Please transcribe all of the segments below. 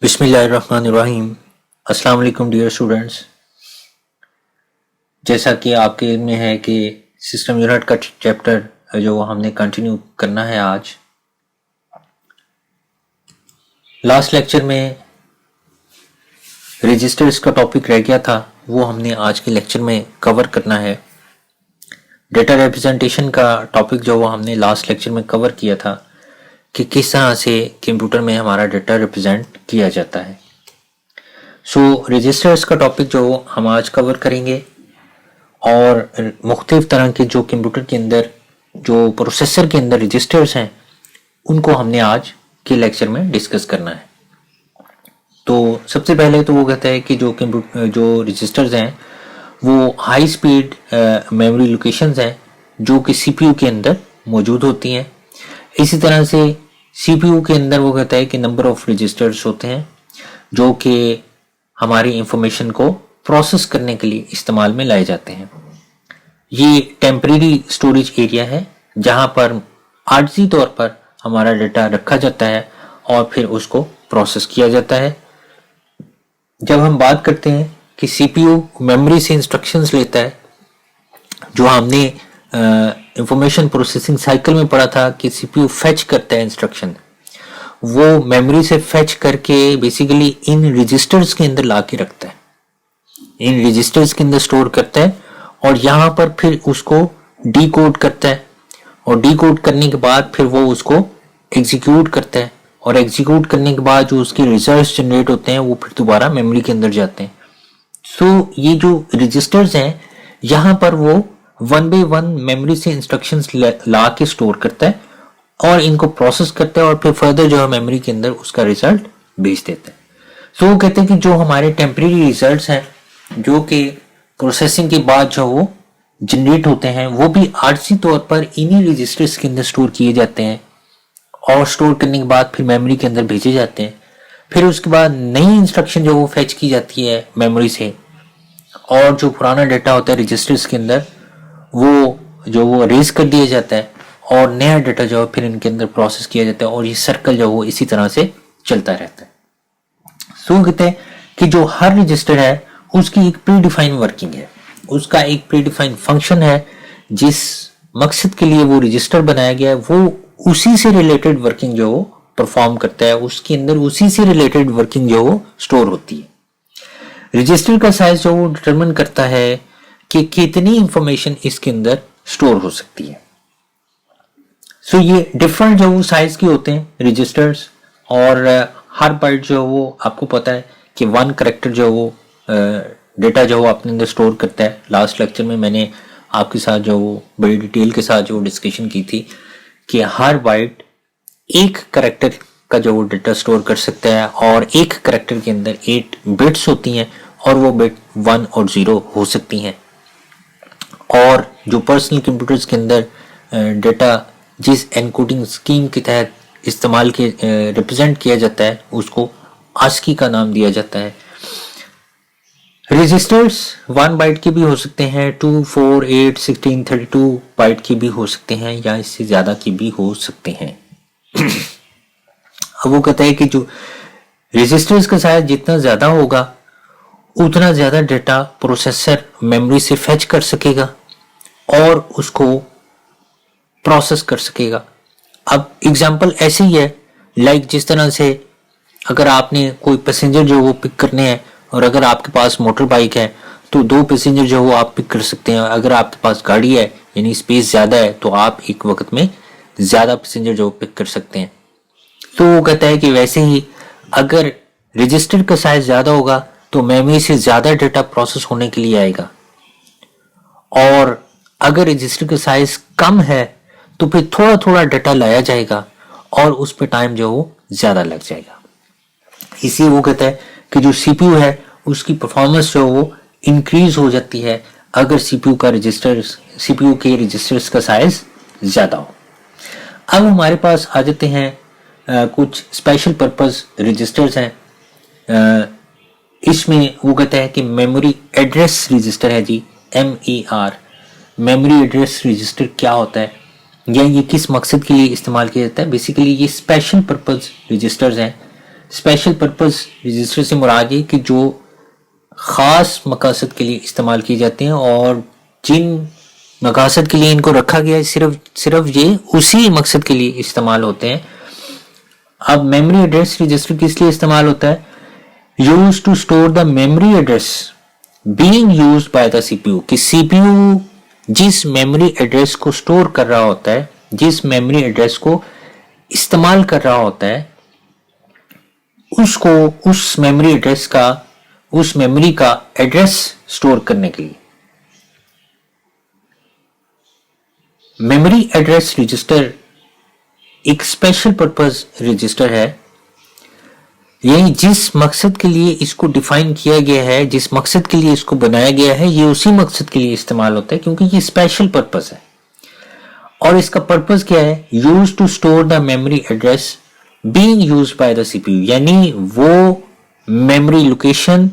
बिस्मिल्लाहिर्रहमानिर्रहीम। अस्सलाम वालेकुम डियर स्टूडेंट्स। जैसा कि आपके में है कि सिस्टम यूनिट का चैप्टर जो हमने कंटिन्यू करना है आज। लास्ट लेक्चर में रजिस्टर्स का टॉपिक रह गया था, वो हमने आज के लेक्चर में कवर करना है। डेटा रिप्रेजेंटेशन का टॉपिक जो वो हमने लास्ट लेक्चर में कवर किया था कि किस तरह से कंप्यूटर में हमारा डेटा रिप्रेजेंट किया जाता है। रजिस्टर्स का टॉपिक जो हम आज कवर करेंगे और मुख्तलिफ तरह के जो कंप्यूटर के अंदर जो प्रोसेसर के अंदर रजिस्टर्स हैं उनको हमने आज के लेक्चर में डिस्कस करना है। तो सबसे पहले तो वो कहता है कि जो रजिस्टर्स हैं वो हाई स्पीड मेमोरी लोकेशंस हैं जो कि सीपीयू के अंदर मौजूद होती हैं। इसी तरह से सीपीयू के अंदर वो कहता है कि नंबर ऑफ रजिस्टर्स होते हैं जो कि हमारी इंफॉर्मेशन को प्रोसेस करने के लिए इस्तेमाल में लाए जाते हैं। ये टेम्परेरी स्टोरेज एरिया है जहां पर आर्जी तौर पर हमारा डेटा रखा जाता है और फिर उसको प्रोसेस किया जाता है। जब हम बात करते हैं कि सीपीयू मेमोरी से इंस्ट्रक्शंस लेता है, जो हमने इंफॉर्मेशन प्रोसेसिंग साइकिल में पढ़ा था कि सीपीयू फेच करता है इंस्ट्रक्शन, वो मेमोरी से फेच करके बेसिकली इन रजिस्टर्स के अंदर ला के रखता है, इन रजिस्टर्स के अंदर स्टोर करता है और यहाँ पर फिर उसको डीकोड करता है और डीकोड करने के बाद फिर वो उसको एग्जीक्यूट करता है और एग्जीक्यूट करने के बाद जो उसके रिजल्ट्स जनरेट होते हैं वो फिर दोबारा मेमोरी के अंदर जाते हैं। ये जो रजिस्टर्स हैं यहाँ पर वो 1 बाय 1 मेमोरी से इंस्ट्रक्शंस ला के स्टोर करता है और इनको प्रोसेस करता है और फिर फर्दर जो है मेमोरी के अंदर उसका रिजल्ट भेज देता है। वो कहते हैं कि जो हमारे टेम्परेरी रिजल्ट्स हैं जो कि प्रोसेसिंग के बाद जो वो जनरेट होते हैं वो भी आर्जी तौर पर इन्हीं रजिस्टर्स के अंदर स्टोर किए जाते हैं और स्टोर करने के बाद फिर मेमोरी के अंदर भेजे जाते हैं। फिर उसके बाद नई इंस्ट्रक्शन जो वो फेच की जाती है मेमोरी से और जो पुराना डेटा होता है रजिस्टर्स के अंदर वो रेज कर दिया जाता है और नया डेटा जो है फिर इनके अंदर प्रोसेस किया जाता है और ये सर्कल जो वो इसी तरह से चलता रहता है। कहते हैं कि जो हर रजिस्टर है उसकी एक प्री डिफाइन वर्किंग है, उसका एक प्री डिफाइन फंक्शन है, जिस मकसद के लिए वो रजिस्टर बनाया गया है वो उसी से रिलेटेड वर्किंग जो वो परफॉर्म करता है, उसके अंदर उसी से रिलेटेड वर्किंग जो वो स्टोर होती है। रजिस्टर का साइज जो वो डिटरमिन करता है कि कितनी इंफॉर्मेशन इसके अंदर स्टोर हो सकती है। ये डिफरेंट जो वो साइज के होते हैं रजिस्टर्स और हर बाइट जो वो आपको पता है कि 1 कैरेक्टर जो वो डेटा जो वो अपने अंदर स्टोर करता है। लास्ट लेक्चर में मैंने आपके साथ जो वो बड़ी डिटेल के साथ जो डिस्कशन की थी कि हर बाइट 1 कैरेक्टर का जो वो डेटा स्टोर कर सकता है और 1 कैरेक्टर के अंदर 8 बिट्स होती हैं और वो बिट 1 और 0 हो सकती हैं। और जो पर्सनल कंप्यूटर्स के अंदर डेटा जिस एनकोडिंग स्कीम के तहत इस्तेमाल के रिप्रेजेंट किया जाता है उसको आस्की का नाम दिया जाता है। रजिस्टर्स 1 बाइट के भी हो सकते हैं, 2, 4, 8, 16, 32 बाइट के भी हो सकते हैं या इससे ज्यादा के भी हो सकते हैं। अब वो कहता है कि जो रजिस्टर्स का साइज जितना ज्यादा होगा उतना ज्यादा डेटा प्रोसेसर मेमोरी से फेच कर सकेगा और उसको प्रोसेस कर सकेगा। अब एग्जांपल ऐसे ही है लाइक जिस तरह से अगर आपने कोई पैसेंजर जो वो पिक करने हैं और अगर आपके पास मोटर बाइक है तो 2 पैसेंजर जो वो आप पिक कर सकते हैं। अगर आपके पास गाड़ी है यानी स्पेस ज्यादा है तो आप एक वक्त में ज्यादा पैसेंजर जो पिक कर सकते हैं। तो वो कहता है कि वैसे ही अगर रजिस्टर का साइज ज्यादा होगा तो मेमोरी से ज्यादा डेटा प्रोसेस होने के लिए आएगा और अगर रजिस्टर का साइज कम है तो फिर थोड़ा थोड़ा डेटा लाया जाएगा और उस पर टाइम जो वो ज्यादा लग जाएगा। इसी वो कहता है कि जो सीपीयू है उसकी परफॉर्मेंस जो वो इंक्रीज हो जाती है अगर सीपीयू के रजिस्टर्स का साइज ज्यादा हो। अब हमारे पास आ जाते हैं कुछ स्पेशल पर्पस रजिस्टर्स हैं। इसमें वो कहता है कि मेमोरी एड्रेस रजिस्टर है जी, MER। मेमोरी एड्रेस रजिस्टर क्या होता है या ये किस मकसद के लिए इस्तेमाल किया जाता है? बेसिकली ये स्पेशल पर्पस रजिस्टर्स हैं स्पेशल पर्पस रजिस्टर से मुराद ये कि जो ख़ास मकासद के लिए इस्तेमाल किए जाते हैं और जिन मकासद के लिए इनको रखा गया है सिर्फ ये उसी मकसद के लिए इस्तेमाल होते हैं। अब मेमोरी एड्रेस रजिस्टर किस लिए इस्तेमाल होता है? Use to store the memory address being used by the CPU, कि सीपीयू जिस मेमोरी एड्रेस को स्टोर कर रहा होता है, जिस मेमोरी एड्रेस को इस्तेमाल कर रहा होता है, उसको उस मेमोरी एड्रेस का, उस मेमोरी का एड्रेस स्टोर करने के लिए मेमोरी एड्रेस रजिस्टर एक स्पेशल पर्पस रजिस्टर है। यही जिस मकसद के लिए इसको डिफाइन किया गया है, जिस मकसद के लिए इसको बनाया गया है, ये उसी मकसद के लिए इस्तेमाल होता है क्योंकि ये स्पेशल पर्पस है। और इसका पर्पस क्या है? Use to store the memory address being used by the CPU, यानी वो मेमोरी लोकेशन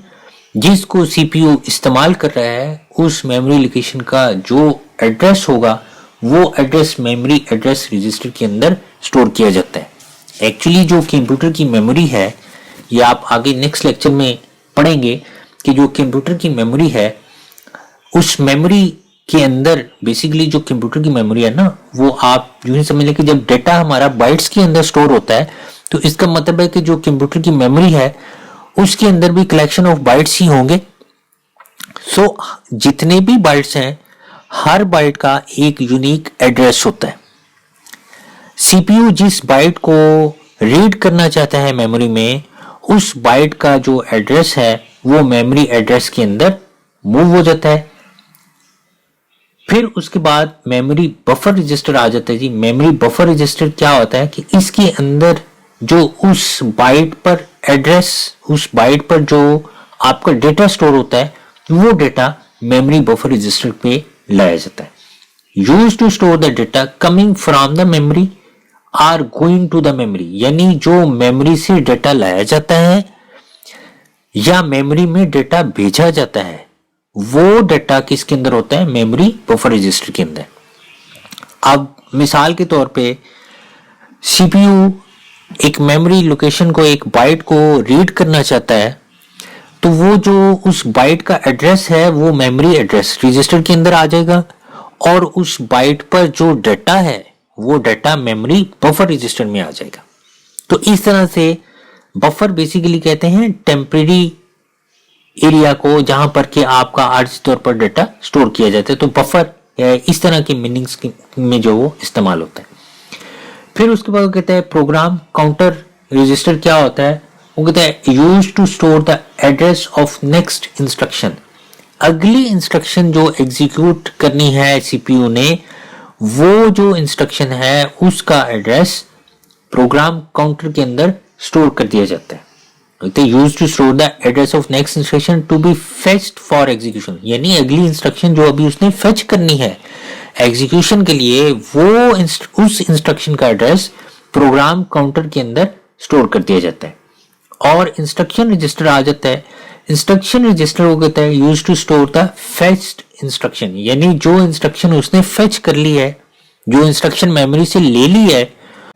जिसको सीपीयू इस्तेमाल कर रहा है, उस मेमोरी लोकेशन का जो एड्रेस होगा वो एड्रेस मेमोरी एड्रेस रजिस्टर के अंदर स्टोर किया जाता है। एक्चुअली जो कंप्यूटर की मेमोरी है, ये आप आगे नेक्स्ट लेक्चर में पढ़ेंगे कि जो कंप्यूटर की मेमोरी है, उस मेमोरी के अंदर बेसिकली जो कंप्यूटर की मेमोरी है ना, वो आप यूं ही समझ लें कि जब डेटा हमारा बाइट्स के अंदर स्टोर होता है तो इसका मतलब है कि जो कंप्यूटर की मेमोरी है उसके अंदर भी कलेक्शन ऑफ बाइट्स ही होंगे। सो जितने भी बाइट्स हैं, हर बाइट का एक यूनिक एड्रेस होता है। सीपीयू जिस बाइट को रीड करना चाहता है मेमोरी में, उस बाइट का जो एड्रेस है वो मेमोरी एड्रेस के अंदर मूव हो जाता है। फिर उसके बाद मेमोरी बफर रजिस्टर आ जाता है जी। मेमोरी बफर रजिस्टर क्या होता है कि इसके अंदर जो उस बाइट पर एड्रेस, उस बाइट पर जो आपका डेटा स्टोर होता है, वो डेटा मेमोरी बफर रजिस्टर पे लाया जाता है। Use to store the data coming from the memory or going to the memory, यानी जो मेमोरी से डेटा लाया जाता है या मेमोरी में डेटा भेजा जाता है, वो डेटा किसके अंदर होता है? मेमोरी बफर रजिस्टर के अंदर। अब मिसाल के तौर पे सीपीयू एक मेमोरी लोकेशन को, एक बाइट को रीड करना चाहता है, तो वो जो उस बाइट का एड्रेस है वो मेमोरी एड्रेस रजिस्टर के अंदर आ जाएगा और उस बाइट पर जो डेटा है वो डेटा मेमोरी बफर रजिस्टर में आ जाएगा। तो इस तरह से बफर बेसिकली कहते हैं टेम्परेरी एरिया को जहां पर के आपका आर्जी तौर पर डेटा स्टोर किया जाता है। तो बफर इस तरह के मीनिंग्स में जो वो इस्तेमाल होता है। फिर उसके बाद वो कहता है प्रोग्राम काउंटर रजिस्टर क्या होता है? वो कहता है use to store the address of next instruction, अगली इंस्ट्रक्शन जो एग्जीक्यूट करनी है सीपीयू ने, वो जो इंस्ट्रक्शन है उसका एड्रेस प्रोग्राम काउंटर के अंदर स्टोर कर दिया जाता है। Use to store the address of next instruction to be fetched for execution, यानी अगली इंस्ट्रक्शन जो अभी उसने फेच करनी है एग्जीक्यूशन के लिए, वो उस इंस्ट्रक्शन का एड्रेस प्रोग्राम काउंटर के अंदर स्टोर कर दिया जाता है। और इंस्ट्रक्शन रजिस्टर आ जाता है। इंस्ट्रक्शन रजिस्टर वो कहता है use to store the fetched instruction, यानी जो इंस्ट्रक्शन उसने फेच कर ली है, जो इंस्ट्रक्शन मेमोरी से ले ली है,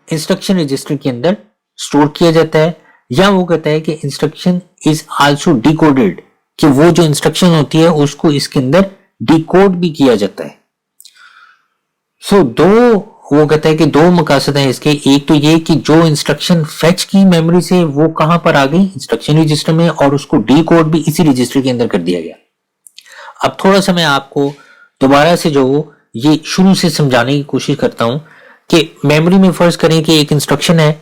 इंस्ट्रक्शन रजिस्टर के अंदर स्टोर किया जाता है। या वो कहता है कि इंस्ट्रक्शन इज आल्सो डिकोडेड, कि वो जो इंस्ट्रक्शन होती है उसको इसके अंदर डिकोड भी किया जाता है। वो कहता है कि दो मकासद हैं इसके। एक तो ये कि जो इंस्ट्रक्शन फेच की मेमोरी से वो कहां पर आ गई? इंस्ट्रक्शन रजिस्टर में, और उसको डिकोड भी इसी रजिस्टर के अंदर कर दिया गया। अब थोड़ा सा मैं आपको दोबारा से जो ये शुरू से समझाने की कोशिश करता हूं कि मेमोरी में फर्ज करें कि एक इंस्ट्रक्शन है,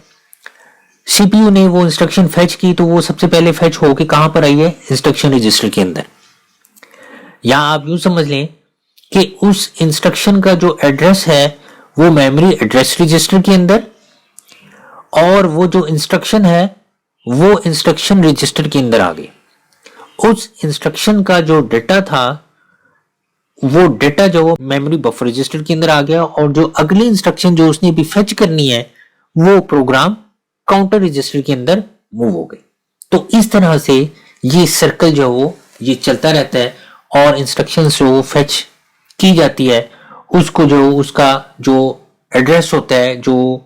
सीपीयू ने वो इंस्ट्रक्शन फेच की, तो वो सबसे पहले फेच होके कहां पर आई है? इंस्ट्रक्शन रजिस्टर के अंदर। या आप यूं समझ लें कि उस इंस्ट्रक्शन का जो एड्रेस है वो मेमोरी एड्रेस रजिस्टर के अंदर, और वो जो इंस्ट्रक्शन है वो इंस्ट्रक्शन रजिस्टर के अंदर आ गई। उस इंस्ट्रक्शन का जो डेटा था वो डेटा जो मेमोरी बफर रजिस्टर के अंदर आ गया, और जो अगली इंस्ट्रक्शन जो उसने भी फेच करनी है वो प्रोग्राम काउंटर रजिस्टर के अंदर मूव हो गई। तो इस तरह से ये सर्कल जो वो ये चलता रहता है, और इंस्ट्रक्शन जो फेच की जाती है उसको जो उसका जो एड्रेस होता है, जो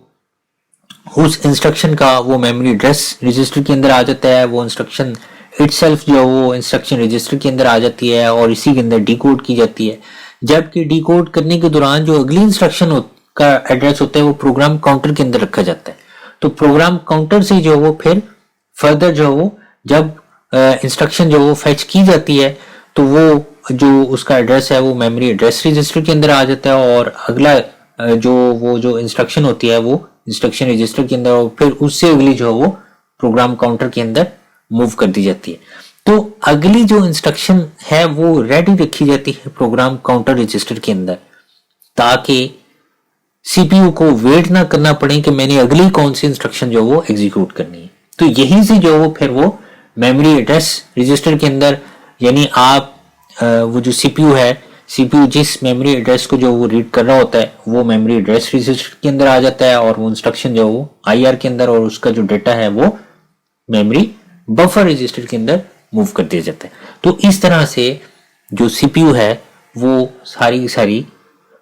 उस इंस्ट्रक्शन का वो मेमोरी एड्रेस रजिस्टर के अंदर आ जाता है, वो इंस्ट्रक्शन इटसेल्फ जो है वो इंस्ट्रक्शन रजिस्टर के अंदर आ जाती है और इसी के अंदर डिकोड की जाती है। जबकि डिकोड करने के दौरान जो अगली इंस्ट्रक्शन का एड्रेस होता है वो प्रोग्राम काउंटर के अंदर रखा जाता है। तो प्रोग्राम काउंटर से जो वो फिर फर्दर जो वो जब इंस्ट्रक्शन जो वो फेच की जाती है तो वो जो उसका एड्रेस है वो मेमोरी एड्रेस रजिस्टर के अंदर आ जाता है और अगला जो इंस्ट्रक्शन होती है वो इंस्ट्रक्शन रजिस्टर के अंदर और फिर उससे अगली जो है वो प्रोग्राम काउंटर के अंदर मूव कर दी जाती है। तो अगली जो इंस्ट्रक्शन है वो रेडी रखी जाती है प्रोग्राम काउंटर रजिस्टर के अंदर ताकि सीपीयू को वेट ना करना पड़े कि मैंने अगली कौन सी इंस्ट्रक्शन जो वो एग्जीक्यूट करनी है। तो यही से जो वो फिर वो मेमोरी एड्रेस रजिस्टर के अंदर यानी आप वो जो सीपीयू है, सीपीयू जिस मेमोरी एड्रेस को जो वो रीड कर रहा होता है वो मेमोरी एड्रेस रजिस्टर के अंदर आ जाता है और वो इंस्ट्रक्शन जो वो आईआर के अंदर और उसका जो डाटा है वो मेमोरी बफर रजिस्टर के अंदर मूव कर दिया जाता है। तो इस तरह से जो सीपीयू है वो सारी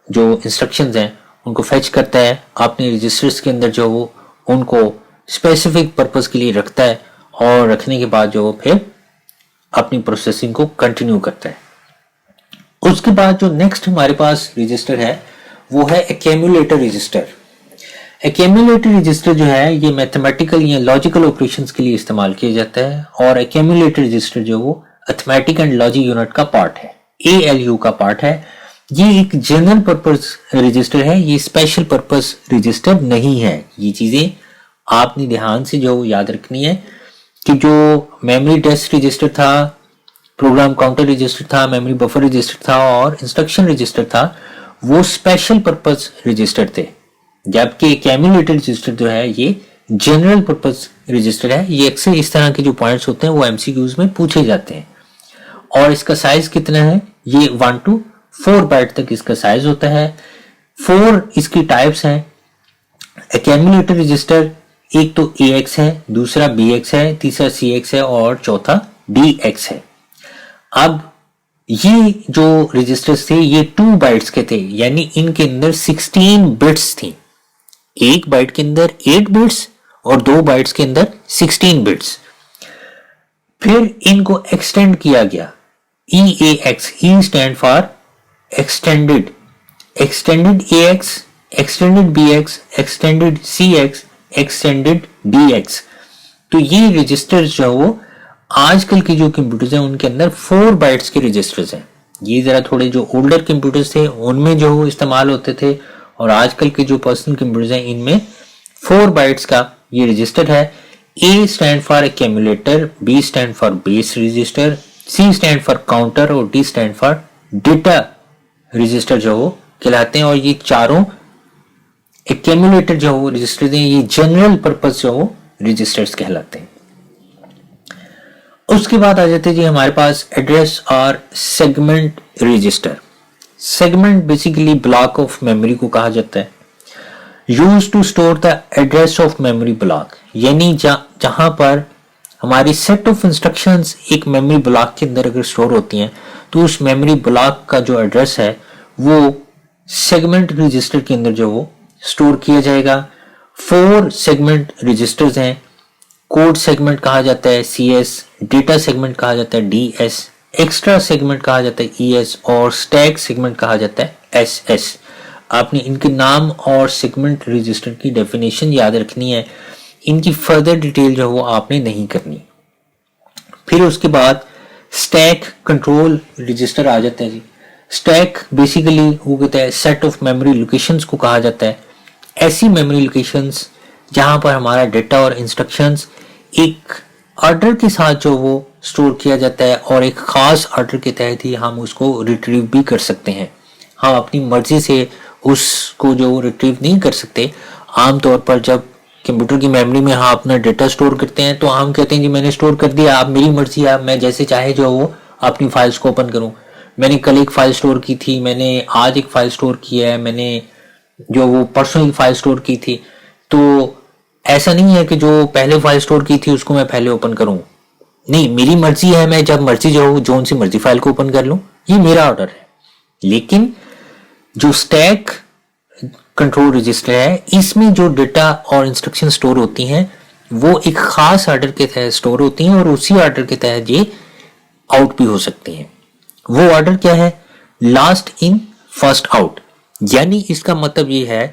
जो इंस्ट्रक्शंस हैं उनको फेच करता है अपने रजिस्टर्स के अंदर जो वो उनको स्पेसिफिक पर्पस के लिए रखता है और रखने के बाद जो वो फिर अपनी प्रोसेसिंग को कंटिन्यू करता है। उसके बाद जो नेक्स्ट हमारे पास रजिस्टर है वो है एक्यूमुलेटर रजिस्टर। एक्यूमुलेटर रजिस्टर जो है ये मैथमेटिकल या लॉजिकल ऑपरेशंस के लिए इस्तेमाल किया जाता है और एक्यूमुलेटर रजिस्टर जो वो अरिथमेटिक एंड लॉजिक यूनिट का पार्ट है, एएलयू का पार्ट है। ये एक जनरल पर्पस रजिस्टर है, ये स्पेशल पर्पस रजिस्टर नहीं है। ये चीजें आपने ध्यान से जो याद रखनी है कि जो मेमोरी टेस्ट रजिस्टर था, प्रोग्राम काउंटर रजिस्टर था, मेमोरी बफर रजिस्टर था और इंस्ट्रक्शन रजिस्टर था वो स्पेशल पर्पस रजिस्टर थे, जबकि एक्यूमुलेटर रजिस्टर जो है ये जनरल पर्पस रजिस्टर है। ये अक्सर इस तरह के जो पॉइंट्स होते हैं वो एमसीक्यूज में पूछे जाते हैं और इसका साइज कितना है, ये 1 to 4 बाइट तक इसका साइज होता है। 4 इसकी टाइप्स हैं एक्यूमुलेटर रजिस्टर, एक तो AX है, दूसरा BX है, तीसरा CX है और चौथा DX है। अब ये जो रजिस्टर्स थे ये 2 बाइट्स के थे, यानी इनके अंदर 16 बिट्स थी। एक बाइट के अंदर 8 बिट्स और 2 बाइट्स के अंदर 16 बिट्स। फिर इनको एक्सटेंड किया गया, EAX, E stand for extended, extended AX, extended BX, extended CX, extended DX। तो ये रजिस्टर्स जो वो आजकल के जो कंप्यूटर्स हैं उनके अंदर 4 बाइट्स के रजिस्टर्स हैं। ये जरा थोड़े जो ओल्डर कंप्यूटर्स थे उनमें जो वो इस्तेमाल होते थे और आजकल के जो पर्सनल कंप्यूटर्स हैं इनमें 4 बाइट्स का ये रजिस्टर है। A stand for accumulator, B stand for base register, C stand for counter और D stand for data register जो वो कहलाते हैं। और ये चारों एक्यूमुलेटर जो वो रजिस्टर हैं ये जनरल पर्पस जो वो रजिस्टर्स कहलाते हैं। उसके बाद आ जाते हैं जी हमारे पास एड्रेस और segment register. Segment basically block of memory को कहा जाता है, use to store the address of memory block, यानी जहां पर हमारी सेट ऑफ इंस्ट्रक्शंस एक मेमोरी ब्लॉक के अंदर अगर स्टोर होती हैं तो उस मेमोरी ब्लॉक का जो एड्रेस है वो सेगमेंट रजिस्टर के अंदर जो वो स्टोर किया जाएगा। 4 सेगमेंट रजिस्टर्स हैं, कोड सेगमेंट कहा जाता है CS, डेटा सेगमेंट कहा जाता है DS, एक्स्ट्रा सेगमेंट कहा जाता है ES और स्टैक सेगमेंट कहा जाता है SS। आपने इनके नाम और सेगमेंट रजिस्टर की डेफिनेशन याद रखनी है, इनकी फर्दर डिटेल जो वो आपने नहीं करनी। फिर उसके बाद स्टैक कंट्रोल रजिस्टर आ जाता है जी। स्टैक बेसिकली वो कहता है सेट ऑफ मेमोरी लोकेशंस को कहा जाता है, ऐसी मेमोरी लोकेशंस जहां पर हमारा डेटा और इंस्ट्रक्शंस एक ऑर्डर के साथ जो वो स्टोर किया जाता है और एक खास ऑर्डर के तहत ही हम उसको रिट्रीव भी कर सकते हैं। हम अपनी मर्जी से उसको जो रिट्रीव नहीं कर सकते। आमतौर पर जब कंप्यूटर की मेमोरी में हम अपना डेटा स्टोर करते हैं तो हम कहते हैं जी मैंने स्टोर कर दिया, आप मेरी मर्जी है, मैं जैसे चाहे जो वो अपनी फाइल्स को ओपन करूं। मैंने कल एक फाइल स्टोर की थी, मैंने आज एक फाइल स्टोर की है, मैंने जो वो परसों एक फाइल स्टोर की थी। तो ऐसा नहीं है कि जो पहले फाइल स्टोर की थी उसको मैं पहले ओपन करूं, नहीं, मेरी मर्जी है, मैं जब मर्जी जो सी मर्जी फाइल को ओपन कर लूं, ये मेरा ऑर्डर है। लेकिन जो स्टैक कंट्रोल रजिस्टर है, इसमें जो डेटा और इंस्ट्रक्शन स्टोर होती हैं वो एक खास ऑर्डर के तहत स्टोर होती हैं और उसी ऑर्डर के तहत ये आउट भी हो सकती हैं। वो ऑर्डर क्या है? Last in first out. यानी इसका मतलब ये है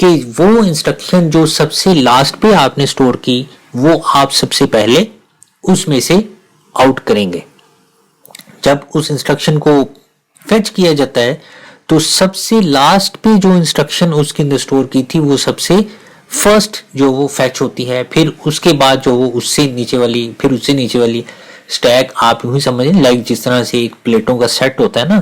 कि वो इंस्ट्रक्शन जो सबसे लास्ट पे आपने स्टोर की वो आप सबसे पहले उसमें से आउट करेंगे। जब उस इंस्ट्रक्शन को फेच किया जाता है तो सबसे लास्ट पे जो इंस्ट्रक्शन उसके अंदर स्टोर की थी वो सबसे फर्स्ट जो वो फेच होती है, फिर उसके बाद जो वो उससे नीचे वाली, फिर उससे नीचे वाली स्टैक आप यूं ही समझें, लाइक जिस तरह से एक प्लेटों का सेट होता है ना,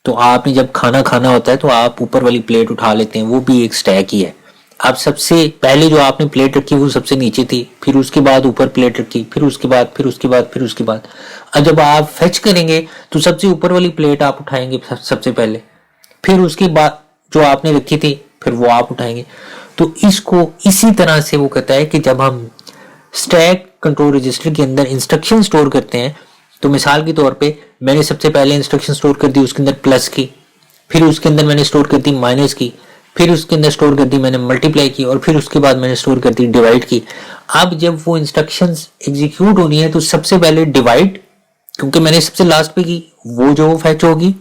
तो आपने जब खाना खाना होता है तो आप ऊपर वाली प्लेट उठा लेते हैं, वो भी एक स्टैक ही है। अब सबसे पहले जो आपने प्लेट रखी वो सबसे नीचे थी, फिर उसके बाद ऊपर प्लेट रखी, फिर उसके बाद फिर उसके बाद फिर उसके बाद। अब जब आप फेच करेंगे तो सबसे ऊपर वाली प्लेट आप उठाएंगे सबसे पहले, फिर उसके बाद जो आपने रखी थी फिर वो आप उठाएंगे। तो इसको इसी तरह से वो कहता है कि जब हम स्टैक कंट्रोल रजिस्टर के अंदर इंस्ट्रक्शन स्टोर करते हैं तो मिसाल के तौर पे मैंने सबसे पहले इंस्ट्रक्शन स्टोर कर दी उसके अंदर प्लस की, फिर उसके अंदर मैंने स्टोर कर दी माइनस की, फिर उसके अंदर स्टोर कर दी मैंने मल्टीप्लाई की, और फिर उसके बाद मैंने स्टोर कर दी डिवाइड की। अब जब वो इंस्ट्रक्शंस एग्जीक्यूट होनी है तो सबसे पहले डिवाइड, क्योंकि मैंने सबसे लास्ट पे की, वो जो फैच होगी।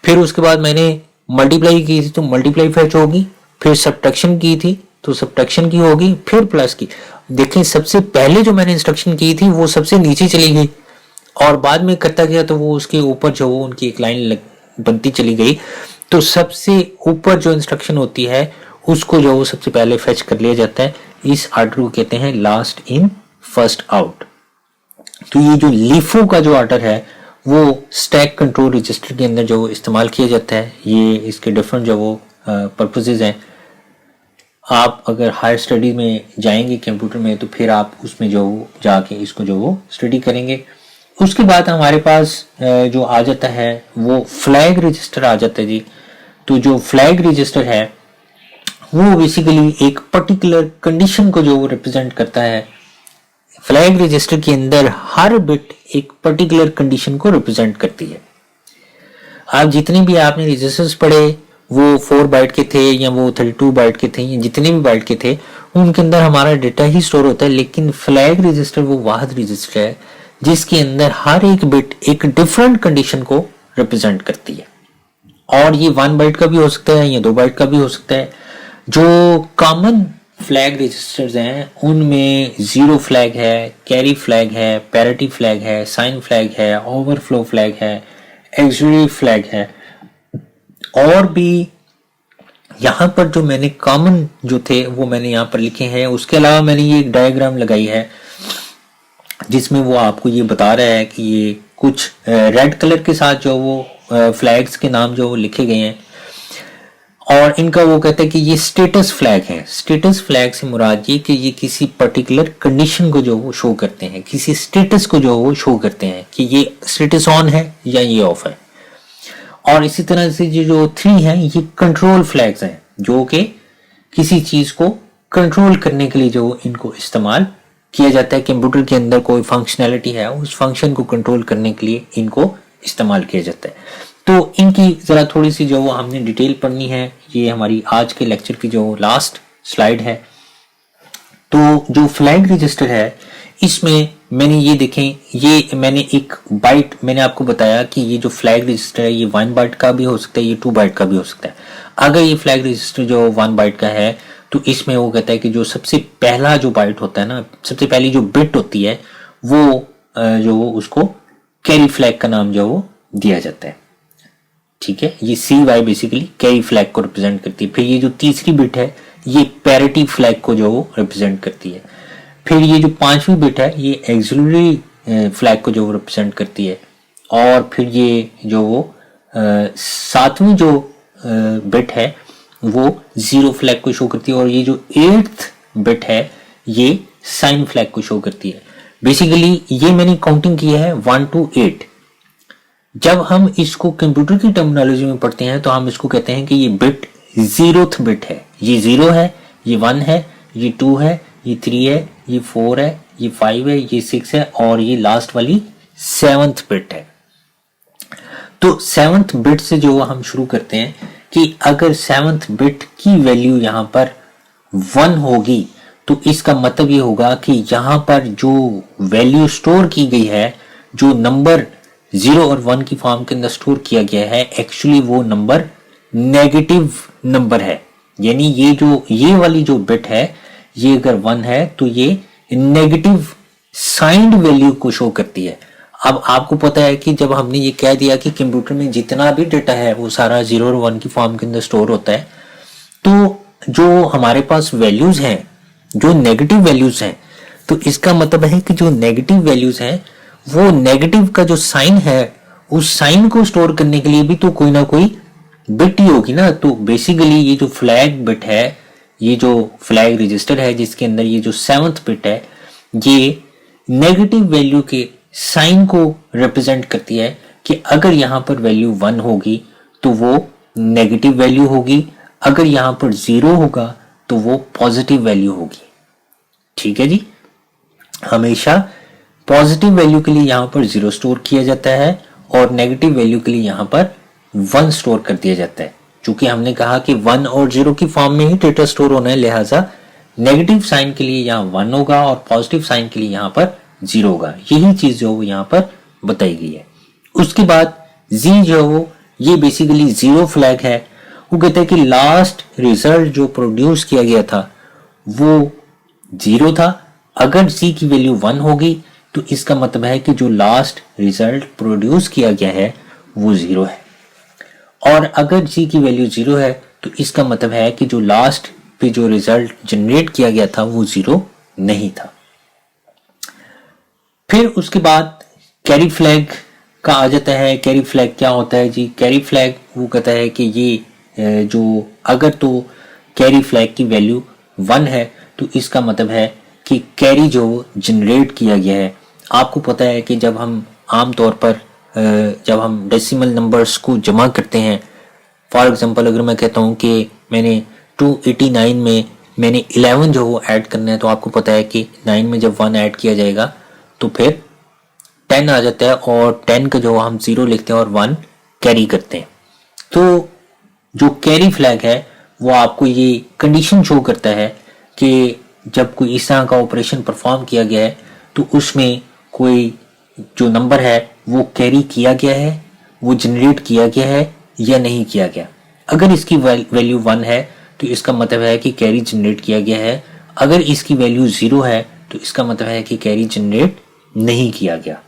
फिर उसके बाद मैंने मल्टीप्लाई की थी तो मल्टीप्लाई फैच होगी, फिर सब्ट्रैक्शन की थी तो सब्ट्रैक्शन की होगी, फिर प्लस की। देखें सबसे पहले जो मैंने इंस्ट्रक्शन की थी वो सबसे नीचे चली गई और बाद में करता गया तो वो उसके ऊपर जो वो उनकी एक लाइन बनती चली गई। तो सबसे ऊपर जो इंस्ट्रक्शन होती है उसको जो वो सबसे पहले फेच कर लिया जाता है। इस ऑर्डर को कहते हैं लास्ट इन फर्स्ट आउट। तो ये जो लीफो का जो ऑर्डर है वो स्टैक कंट्रोल रजिस्टर के अंदर जो इस्तेमाल किया जाता है। ये इसके डिफरेंट जो वो पर्पसेस हैं। आप अगर हायर स्टडी में जाएंगे कंप्यूटर में तो फिर आप उसमें जो जाके इसको जो वो स्टडी करेंगे। उसके बाद हमारे पास जो आ जाता है वो फ्लैग रजिस्टर आ जाता है जी। तो जो फ्लैग रजिस्टर है वो बेसिकली एक पर्टिकुलर कंडीशन को जो रिप्रेजेंट करता है। फ्लैग रजिस्टर के अंदर हर बिट एक पर्टिकुलर कंडीशन को रिप्रेजेंट करती है। आप जितने भी आपने रजिस्टर्स पढ़े वो 4 बाइट के थे या वो 32 बाइट के थे या जितने भी बाइट के थे उनके अंदर हमारा डेटा ही स्टोर होता है। लेकिन फ्लैग रजिस्टर वो वाहिद रजिस्टर है जिसके अंदर हर एक बिट एक डिफरेंट कंडीशन को रिप्रेजेंट करती है। और ये 1 बाइट का भी हो सकता है या 2 बाइट का भी हो सकता है। जो कॉमन फ्लैग रजिस्टर्स हैं उनमें जीरो फ्लैग है, कैरी फ्लैग है, पैरिटी फ्लैग है, साइन फ्लैग है, ओवरफ्लो फ्लैग है, एक्सिलरी फ्लैग है। और भी यहाँ पर जो मैंने कॉमन जो थे वो मैंने यहाँ पर लिखे हैं। उसके अलावा मैंने ये एक डायग्राम लगाई है जिसमें वो आपको ये बता रहा है कि ये कुछ रेड कलर के साथ जो वो फ्लैग्स के नाम जो लिखे गए हैं और इनका वो कहते हैं कि ये स्टेटस फ्लैग है। स्टेटस फ्लैग से मुराद ये कि ये किसी पर्टिकुलर कंडीशन को जो वो शो करते हैं, किसी स्टेटस को जो वो शो करते हैं कि ये स्टेटस ऑन है या ये ऑफ है। और इसी तरह से जो 3 है ये कंट्रोल फ्लैग्स हैं जो कि किसी चीज को कंट्रोल करने के लिए जो इनको इस्तेमाल किया जाता है। कंप्यूटर के अंदर कोई फंक्शनैलिटी है उस फंक्शन को कंट्रोल करने के लिए इनको इस्तेमाल किया जाता है। तो इनकी जरा थोड़ी सी जो वो हमने डिटेल पढ़नी है। ये हमारी आज के लेक्चर की जो लास्ट स्लाइड है। तो जो फ्लैग रजिस्टर है इसमें मैंने ये देखें, ये मैंने एक बाइट मैंने आपको बताया कि ये जो फ्लैग रजिस्टर है ये 1 बाइट का भी हो सकता है, ये 2 बाइट का भी हो सकता है। अगर ये फ्लैग रजिस्टर जो 1 बाइट का है तो इसमें वो कहता है कि जो सबसे पहला जो बाइट होता है ना, सबसे पहली जो बिट होती है वो जो उसको कैरी फ्लैग का नाम जो वो दिया जाता है। ठीक है, ये CY बेसिकली कैरी फ्लैग को रिप्रेजेंट करती है। फिर ये जो तीसरी बिट है ये पैरिटी फ्लैग को जो वो रिप्रेजेंट करती है। फिर ये जो 5वीं बिट है ये एक्सिलरी फ्लैग को जो रिप्रेजेंट करती है। और फिर ये जो वो 7वीं जो बिट है वो जीरो फ्लैग को शो करती है। और ये जो 8th बिट है ये साइन फ्लैग को शो करती है। बेसिकली ये मैंने काउंटिंग की है 1 to 8। जब हम इसको कंप्यूटर की टर्मिनोलॉजी में पढ़ते हैं तो हम इसको कहते हैं कि ये बिट 0th बिट है। ये 0 है, ये 1 है, ये 2 है, ये 3 है, ये 4 है, ये 5 है, ये 6 है और ये लास्ट वाली 7th बिट है। तो 7th बिट से जो हम शुरू करते हैं कि अगर 7th बिट की वैल्यू यहाँ पर 1 होगी तो इसका मतलब ये होगा कि यहाँ पर जो वैल्यू स्टोर की गई है, जो नंबर 0 और 1 की फॉर्म के अंदर स्टोर किया गया है, एक्चुअली वो नंबर नेगेटिव नंबर है। यानी ये वाली जो बिट है, ये अगर 1 है तो ये नेगेटिव साइंड वैल्यू को शो करती है। अब आपको पता है कि जब हमने ये कह दिया कि कंप्यूटर में जितना भी डेटा है वो सारा 0 और 1 की फॉर्म के अंदर स्टोर होता है, तो जो हमारे पास वैल्यूज हैं, जो नेगेटिव वैल्यूज हैं, तो इसका मतलब है कि जो नेगेटिव वैल्यूज हैं वो नेगेटिव का जो साइन है, उस साइन को स्टोर करने के लिए भी तो कोई ना कोई बिट ही होगी ना। तो बेसिकली ये जो फ्लैग बिट है, ये जो फ्लैग रजिस्टर है जिसके अंदर ये जो 7th बिट है, ये नेगेटिव वैल्यू के साइन को रिप्रेजेंट करती है कि अगर यहां पर वैल्यू 1 होगी तो वो नेगेटिव वैल्यू होगी, अगर यहां पर 0 होगा तो वो पॉजिटिव वैल्यू होगी। ठीक है जी, हमेशा पॉजिटिव वैल्यू के लिए यहां पर 0 स्टोर किया जाता है और नेगेटिव वैल्यू के लिए यहां पर 1 स्टोर कर दिया जाता है। चूंकि हमने कहा कि 1 और 0 की फॉर्म में ही डेटा स्टोर होना है, लिहाजा नेगेटिव साइन के लिए यहाँ 1 होगा और पॉजिटिव साइन के लिए यहाँ पर 0 होगा। यही चीज जो यहाँ पर बताई गई है। उसके बाद जी जो वो ये बेसिकली 0 फ्लैग है। वो कहते हैं कि लास्ट रिजल्ट जो प्रोड्यूस किया गया था वो 0 था। अगर जी की वैल्यू 1 होगी तो इसका मतलब है कि जो लास्ट रिजल्ट प्रोड्यूस किया गया है वो 0 है, और अगर जी की वैल्यू 0 है तो इसका मतलब है कि जो लास्ट पे जो रिजल्ट जनरेट किया गया था वो 0 नहीं था। फिर उसके बाद कैरी फ्लैग का आ जाता है। कैरी फ्लैग क्या होता है जी? कैरी फ्लैग वो कहता है कि ये जो अगर तो कैरी फ्लैग की वैल्यू 1 है तो इसका मतलब है कि कैरी जो जनरेट किया गया है। आपको पता है कि जब हम आमतौर पर जब हम डेसिमल नंबर्स को जमा करते हैं, फॉर एग्जांपल अगर मैं कहता हूं कि मैंने 289 में मैंने 11 जो वो ऐड करना है, तो आपको पता है कि 9 में जब 1 ऐड किया जाएगा तो फिर 10 आ जाता है, और 10 का जो हम 0 लिखते हैं और 1 कैरी करते हैं। तो जो कैरी फ्लैग है वो आपको ये कंडीशन शो करता है कि जब कोई इस तरह का ऑपरेशन परफॉर्म किया गया है तो उसमें कोई जो नंबर है वो कैरी किया गया है, वो जनरेट किया गया है या नहीं किया गया। अगर इसकी वैल्यू 1 है तो इसका मतलब है कि कैरी जनरेट किया गया है, अगर इसकी वैल्यू 0 है तो इसका मतलब है कि कैरी जनरेट नहीं किया गया।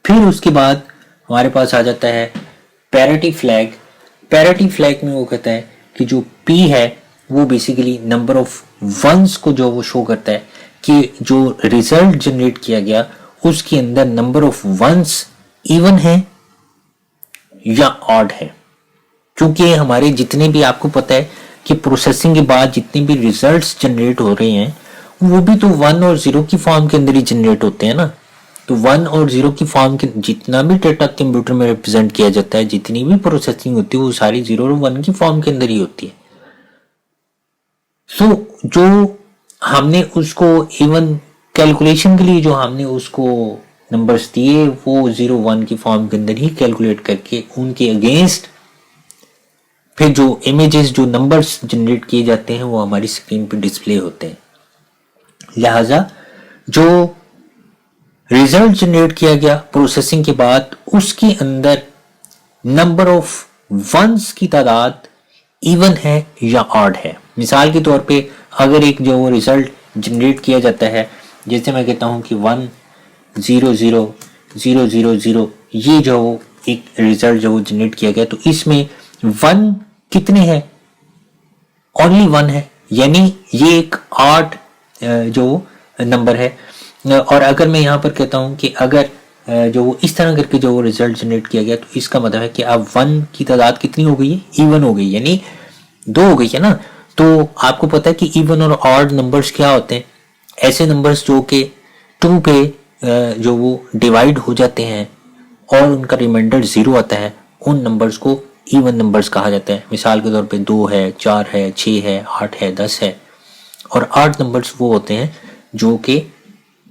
फिर उसके बाद हमारे पास आ जाता है पैरिटी फ्लैग। पैरिटी फ्लैग में वो कहता है कि जो P है वो बेसिकली नंबर ऑफ वंस को जो वो शो करता है कि जो रिजल्ट जनरेट किया गया उसके अंदर नंबर ऑफ वंस इवन है या ऑड है। क्योंकि हमारे जितने भी, आपको पता है कि प्रोसेसिंग के बाद जितने भी रिजल्ट्स जनरेट हो रहे हैं वो भी तो 1 और 0 की फॉर्म के अंदर ही जनरेट होते हैं ना। तो 1 और 0 की फॉर्म के जितना भी डेटा कंप्यूटर में रिप्रेजेंट किया जाता है, जितनी भी प्रोसेसिंग होती है वो सारी 0 और 1 की फॉर्म के अंदर ही होती है। सो जो हमने उसको इवन कैलकुलेशन के लिए जो हमने उसको नंबर्स दिए वो 0 1 की फॉर्म के अंदर ही कैलकुलेट करके उनके अगेंस्ट फिर जो इमेजेस, जो नंबर्स जनरेट किए जाते हैं वो हमारी स्क्रीन पे डिस्प्ले होते हैं। लिहाजा जो रिजल्ट जनरेट किया गया प्रोसेसिंग के बाद उसके अंदर नंबर ऑफ वंस की तादाद इवन है या ऑड है। मिसाल के तौर पे अगर एक जो रिजल्ट जनरेट किया जाता है, जैसे मैं कहता हूं कि 1 0 0 0 0 0, ये जो एक रिजल्ट जो जनरेट किया गया तो इसमें 1 कितने हैं? ओनली 1 है, यानी ये एक ऑड जो नंबर है। और अगर मैं यहाँ पर कहता हूँ कि अगर जो इस तरह करके जो रिजल्ट जनरेट किया गया तो इसका मतलब है कि अब 1 की तादाद कितनी हो गई है? इवन हो गई, यानी 2 हो गई है ना। तो आपको पता है कि इवन और ऑड नंबर्स क्या होते हैं? ऐसे नंबर्स जो कि 2 पे जो वो डिवाइड हो जाते हैं और उनका रिमाइंडर 0 आता है, उन नंबर्स को इवन नंबर्स कहा जाता है। मिसाल के तौर पे 2 है, 4 है, 6 है, 8 है, 10 है। और ऑड नंबर्स वो होते हैं जो कि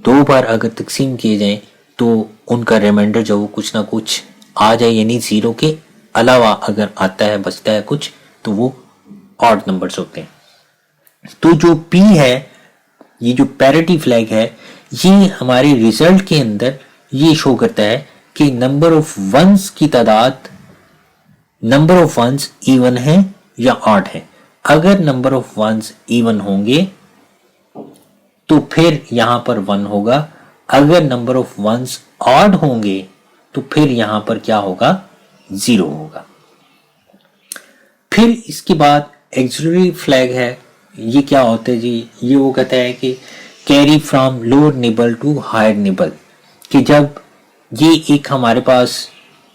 2 बार अगर तकसीम किए जाएं तो उनका रिमाइंडर जो वो कुछ ना कुछ आ जाए, यानी 0 के अलावा अगर आता है बचता है कुछ तो वो ऑड नंबर्स होते हैं। तो जो P है, ये जो पैरिटी फ्लैग है, ये हमारे रिजल्ट के अंदर ये शो करता है कि नंबर ऑफ वंस की तादाद, नंबर ऑफ वंस इवन है या ऑड है। अगर नंबर ऑफ वंस इवन होंगे तो फिर यहां पर 1 होगा, अगर नंबर ऑफ वंस ऑड होंगे तो फिर यहां पर क्या होगा, 0 होगा। फिर इसके बाद एक्सिलरी फ्लैग है। ये क्या होता है जी, ये वो कहता है कि carry from lower nibble to higher nibble, कि जब ये एक हमारे पास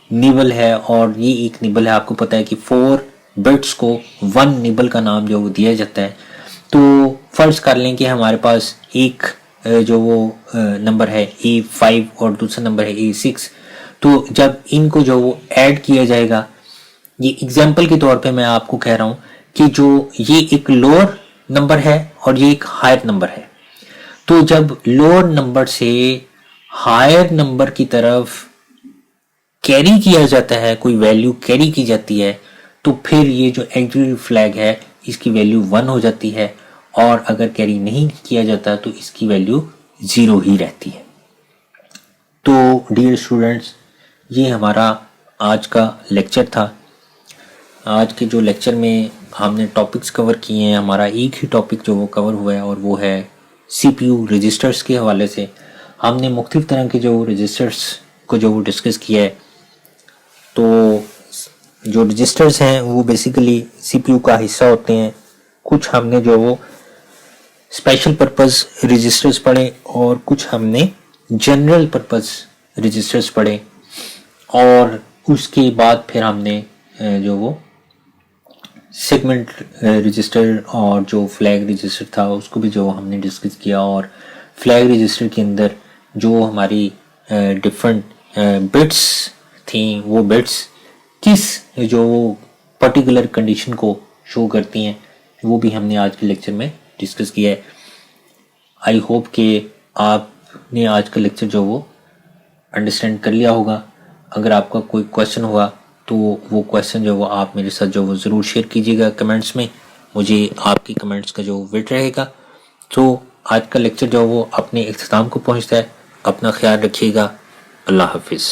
निबल है और ये एक निबल है, आपको पता है कि 4 बिट्स को 1 निबल का नाम जो दिया जाता है। तो फर्ज कर लें कि हमारे पास एक जो वो नंबर है A5 और दूसरा नंबर है A6, तो जब इनको जो वो ऐड किया जाएगा, ये एग्जाम्पल के तौर पे मैं आपको कह रहा हूं कि जो ये एक लोअर नंबर है और ये एक हायर नंबर है, तो जब लोअर नंबर से हायर नंबर की तरफ कैरी किया जाता है, कोई वैल्यू कैरी की जाती है, तो फिर ये जो एक्सिलरी फ्लैग है इसकी वैल्यू 1 हो जाती है, और अगर कैरी नहीं किया जाता तो इसकी वैल्यू 0 ही रहती है। तो डियर स्टूडेंट्स, ये हमारा आज का लेक्चर था। आज के जो लेक्चर में हमने टॉपिक्स कवर किए हैं, हमारा एक ही टॉपिक जो वो कवर हुआ है और वो है CPU रजिस्टर्स के हवाले से। हमने मुख्तलिफ तरह के जो रजिस्टर्स को जो वो डिस्कस किया है। तो जो रजिस्टर्स हैं वो बेसिकली CPU का हिस्सा होते हैं। कुछ हमने जो वो स्पेशल पर्पस रजिस्टर्स पढ़े और कुछ हमने जनरल पर्पस रजिस्टर्स पढ़े, और उसके बाद फिर हमने जो वो सेगमेंट रजिस्टर और जो फ्लैग रजिस्टर था उसको भी जो हमने डिस्कस किया। और फ्लैग रजिस्टर के अंदर जो हमारी डिफरेंट बिट्स थी, वो बिट्स किस जो पर्टिकुलर कंडीशन को शो करती हैं, वो भी हमने आज के लेक्चर में डिस्कस किया है। आई होप कि आपने आज का लेक्चर जो वो अंडरस्टैंड कर लिया होगा। अगर आपका कोई क्वेश्चन हुआ तो वो क्वेश्चन जो वो आप मेरे साथ जो वो ज़रूर शेयर कीजिएगा कमेंट्स में। मुझे आपकी कमेंट्स का जो वेट रहेगा। तो आज का लेक्चर जो वो अपने इख्तिताम को पहुंचता है। अपना ख्याल रखिएगा। अल्लाह हाफिज़।